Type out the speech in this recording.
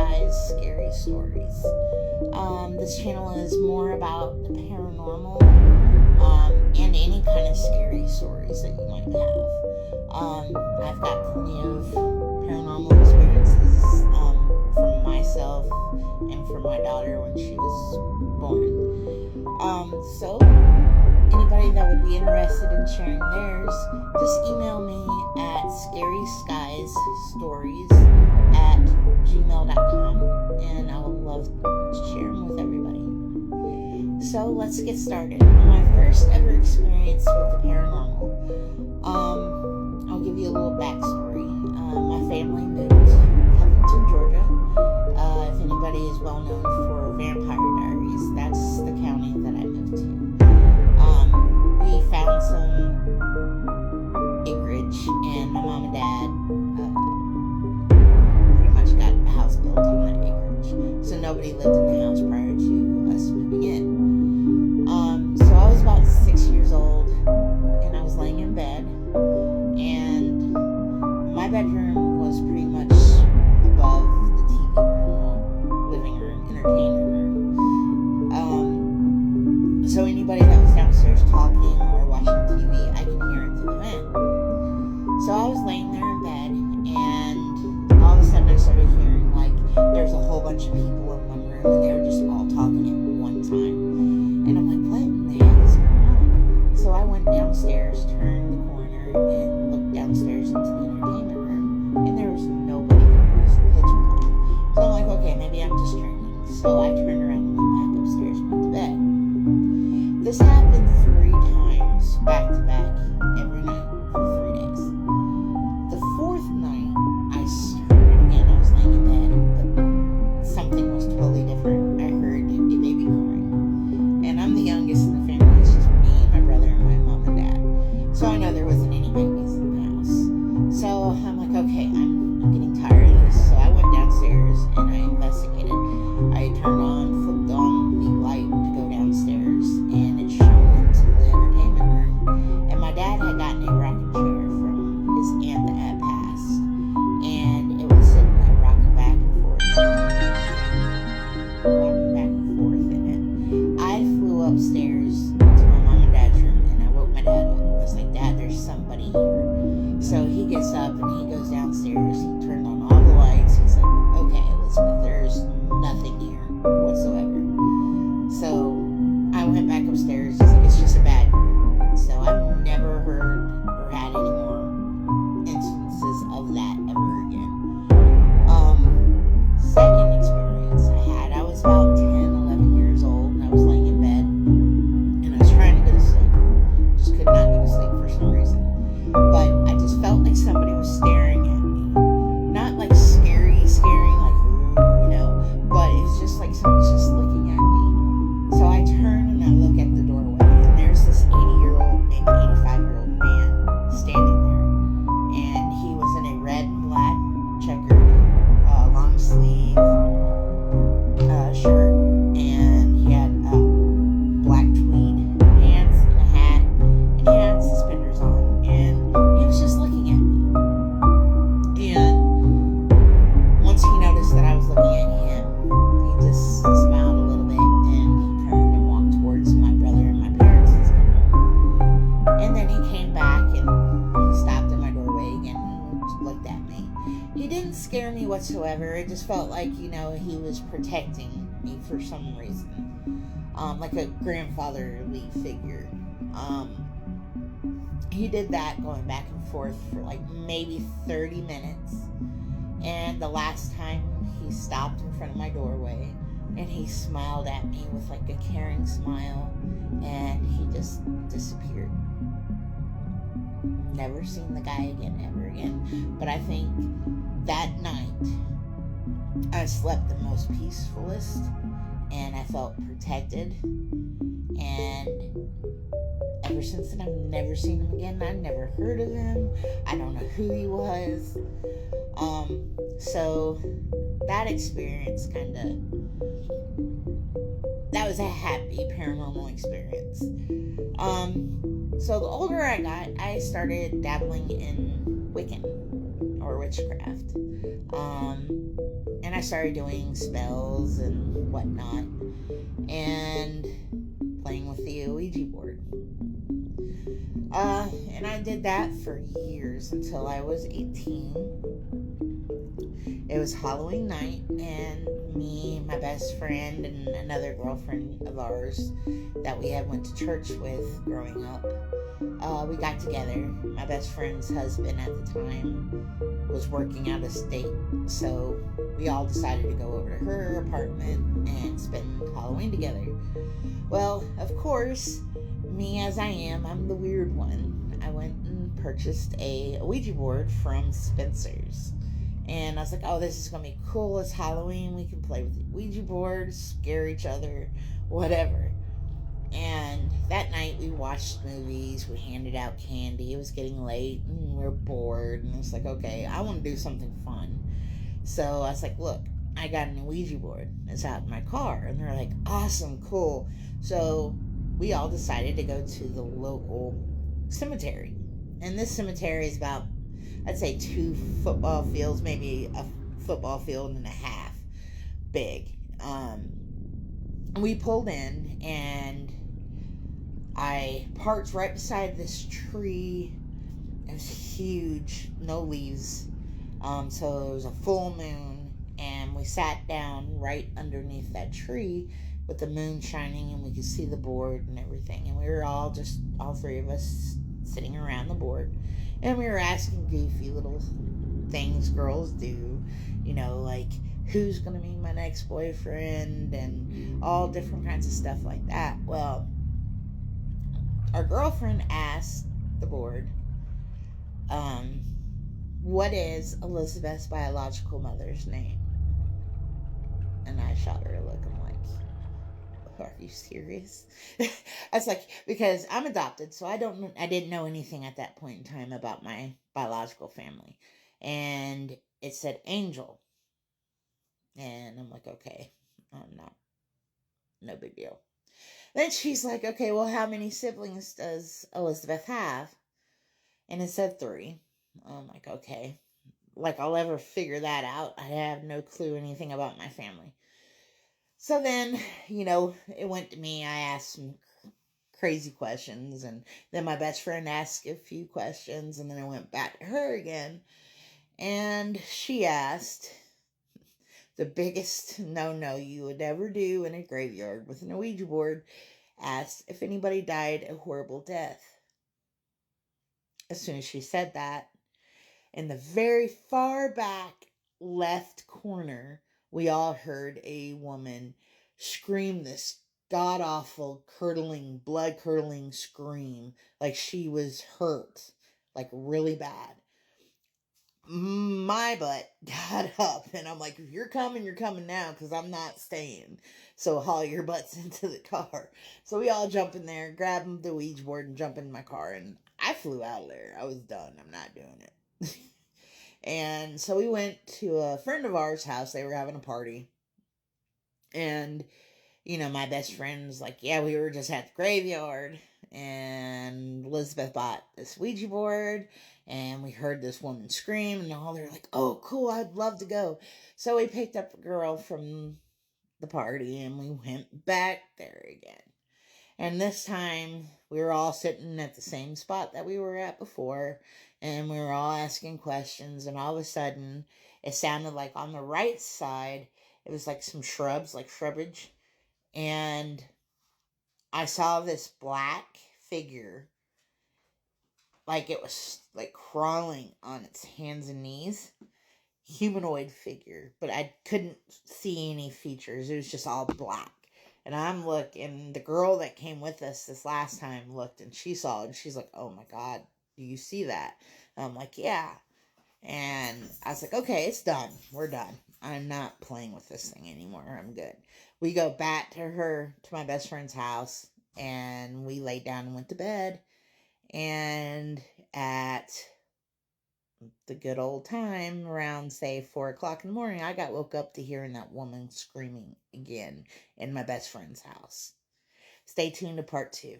Skies Scary Stories. This channel is more about the paranormal, and any kind of scary stories that you might have. I've got plenty of paranormal experiences, from myself and from my daughter when she was born. So anybody that would be interested in sharing theirs, just email me at scaryskiesstories@gmail.com, and I would love to share them with everybody. So let's get started. My first ever experience with the paranormal. I'll give you a little backstory. My family moved to Covington, Georgia. If anybody is well known for Vampire Diaries, that's the county that I moved to. We found some acreage, and my mom and dad pretty much got a house built on that acreage. So nobody lived in the house prior to us moving in. So I was about 6 years old, and I was laying in bed, and my bedroom was pretty much above the TV room, living room, entertainment room. So anybody that was downstairs talking or watching TV, I could hear it through the vent. So I was laying there in bed, and all of a sudden I started hearing, like, there's a whole bunch of people in one room, and they were just all talking at one time. And I'm like, what in the heck is going on? So I went downstairs, turned the corner, and looked downstairs into the entertainment room, and there was nobody there. It was pitch black. So I'm like, okay, maybe I'm just dreaming. So I turned around and went back upstairs and went to bed. This happened 3 times, back to back, every night for 3 days. The 4th night, I heard it again. I was laying in bed, but something was totally different. I heard a baby crying. And I'm the youngest in the family. It's just me, my brother, and my mom and dad. So I know there wasn't any babies in the house. So I'm like, okay, I'm getting tired of this. So I went downstairs and I investigated. I flipped on the light to go downstairs, and it shone into the entertainment room. And my dad had gotten a rocking chair from his aunt that had passed, and it was sitting there rocking back and forth in it. I flew upstairs to my mom and dad's room, and I woke my dad up. I was like, Dad, there's somebody here. So he gets up and he goes downstairs. He turned on all the lights. He's like, okay, Elizabeth, there's nothing here whatsoever. So I went back upstairs. He's like, it's just a bad dream. So I've never heard or had any more instances of that ever again. Second experience I was about 10, 11 years old, and I was laying in bed, and I was trying to go to sleep. Just could not go to sleep for some reason. But I just felt like somebody was staring at me. Not like scary, like, but it was just like someone's just looking at me. So I turn and I look at the doorway, and there's this 80-year-old, maybe 85-year-old man standing there. And he was in a red and black checkered long sleeve shirt, and he had black tweed pants and a hat, and he had suspenders on, and he was just looking at me. And once he noticed that I was looking at him, he just smiled a little bit, and he turned and walked towards my brother and my parents and stuff. And then he came back, and he stopped in my doorway again and looked at me. He didn't scare me whatsoever. It just felt like, he was protecting me for some reason. Like a grandfatherly figure. He did that going back and forth for like maybe 30 minutes. And the last time he stopped in front of my doorway, and he smiled at me with like a caring smile, and he just disappeared. Never seen the guy again, ever again. But I think that night I slept the most peacefulest, and I felt protected. And ever since then, I've never seen him again. I never heard of him. I don't know who he was. So that experience that was a happy paranormal experience. So the older I got, I started dabbling in Wiccan or witchcraft. And I started doing spells and whatnot, and playing with the Ouija board. And I did that for years until I was 18. It was Halloween night, and me, my best friend, and another girlfriend of ours that we had went to church with growing up, we got together. My best friend's husband at the time was working out of state, so we all decided to go over to her apartment and spend Halloween together. Well, of course, me as I am, I'm the weird one. I went and purchased a Ouija board from Spencer's. And I was like, oh, this is going to be cool. It's Halloween. We can play with the Ouija board, scare each other, whatever. And that night we watched movies. We handed out candy. It was getting late and we are bored. And it's like, okay, I want to do something fun. So I was like, look, I got an Ouija board. It's out in my car. And they're like, awesome, cool. So we all decided to go to the local cemetery. And this cemetery is about, I'd say, 2 football fields, maybe a football field and a half big. We pulled in, and I parked right beside this tree. It was huge, no leaves. So it was a full moon, and we sat down right underneath that tree with the moon shining, and we could see the board and everything. And we were all 3 of us sitting around the board, and we were asking goofy little things girls do, like who's gonna be my next boyfriend and all different kinds of stuff like that. Well, our girlfriend asked the board, what is Elizabeth's biological mother's name? And I shot her a look. I'm like, are you serious? I was like, because I'm adopted, so I didn't know anything at that point in time about my biological family. And it said Angel. And I'm like, okay, no big deal. Then she's like, okay, well, how many siblings does Elizabeth have? And it said 3. I'm like, okay. Like, I'll ever figure that out. I have no clue anything about my family. So then, it went to me. I asked some crazy questions, and then my best friend asked a few questions, and then I went back to her again, and she asked the biggest no-no you would ever do in a graveyard with an Ouija board, asked if anybody died a horrible death. As soon as she said that, in the very far back left corner, we all heard a woman scream this god-awful, blood-curdling scream, like she was hurt, like really bad. My butt got up, and I'm like, if you're coming now, because I'm not staying. So haul your butts into the car. So we all jump in there, grab the Ouija board, and jump in my car, and I flew out of there. I was done. I'm not doing it. And so we went to a friend of ours' house. They were having a party. And, my best friend was like, yeah, we were just at the graveyard. And Elizabeth bought this Ouija board. And we heard this woman scream. And all they're like, oh, cool, I'd love to go. So we picked up a girl from the party. And we went back there again. And this time, we were all sitting at the same spot that we were at before, and we were all asking questions, and all of a sudden, it sounded like on the right side, it was like some shrubs, like shrubage, and I saw this black figure, like it was like crawling on its hands and knees, humanoid figure, but I couldn't see any features. It was just all black. And I'm looking, the girl that came with us this last time looked, and she saw it, and she's like, oh my God, do you see that? And I'm like, yeah. And I was like, okay, it's done. We're done. I'm not playing with this thing anymore. I'm good. We go back to my best friend's house, and we laid down and went to bed. And at the good old time, around, say, 4 o'clock in the morning, I got woke up to hearing that woman screaming again in my best friend's house. Stay tuned to part 2.